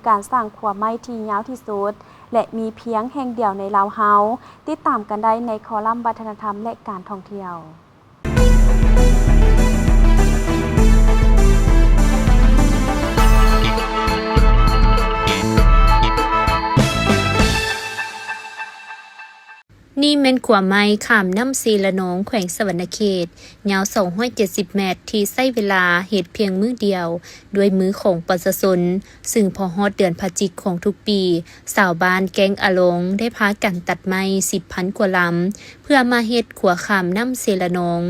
การสร้างขัวไม้ที่ยาวที่สุดและมีเพียงแห่งเดียวในลาวเฮาติดตามกันได้ในคอลัมน์วัฒนธรรมและการท่องเที่ยวนี่แม่นขัวไม้ข้ามน้ำซีละนองแขวงสวรรณเขตยาว270 เมตรที่ใช้เวลาเฮ็ดเพียงมื้อเดียวด้วยมือของประชาชนซึ่งพอฮอดเดือนพฤศจิกของทุกปีชาวบ้านแก๊งอะลงได้พากันตัดไม้ 10,000 กว่าลำเพื่อมาเฮ็ดขัวข้ามน้ำซีละนอง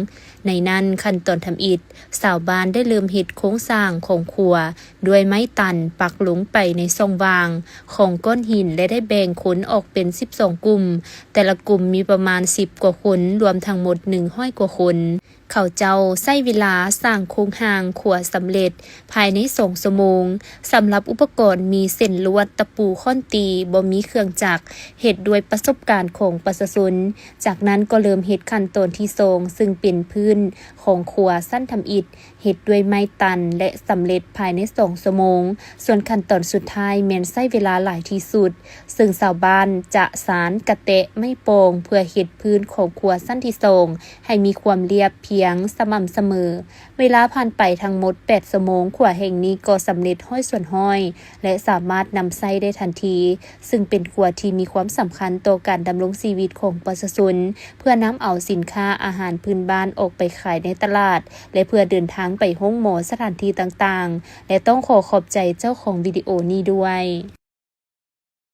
ในนั้นขั้นตอนทำอิฐชาวบ้านได้เริ่มเฮ็ดโครงสร้างของขัวด้วยไม้ตันปักลงไปในช่องว่างของก้อนหินและได้แบ่งขนออกเป็น12กลุ่มแต่ละกลุ่มมีประมาณ10กว่าคนรวมทั้งหมด100กว่าคนเขาเจ้าใช้เวลาสร้างโครงห่างขัวสำเร็จภายใน2ชั่วโมงสำหรับอุปกรณ์มีเส้นลวดตะปูค้อนตีบ่มีเครื่องจักรเฮ็ดด้วยประสบการณ์ของประชาชนจากนั้นก็เริ่มเฮ็ดขั้นตอนที่2ซึ่งเป็นพื้นของขัวสั้นทำอิฐเฮ็ดด้วยไม้ตันและสำเร็จภายใน2ชั่วโมงส่วนขั้นตอนสุดท้ายแม่นใช้เวลาหลายที่สุดซึ่งชาวบ้านจะสานกระเตะไม้โป่งเพื่อเฮ็ดพื้นของขัวสั้นที่2ให้มีความเรียบเพียงสม่ำเสมอเวลาผ่านไปทั้งหมด8ชั่วโมงขัวแห่งนี้ก็สำเร็จห้อยส่วนห้อยและสามารถนำใช้ได้ทันทีซึ่งเป็นขัวที่มีความสำคัญต่อการดำรงชีวิตของประชาชนเพื่อนำเอาสินค้าอาหารพื้นบ้านออกไปขายในตลาดและเพื่อเดินทางไปห้องหมอสถานที่ต่างๆและต้องขอบใจเจ้าของวิดีโอนี้ด้วย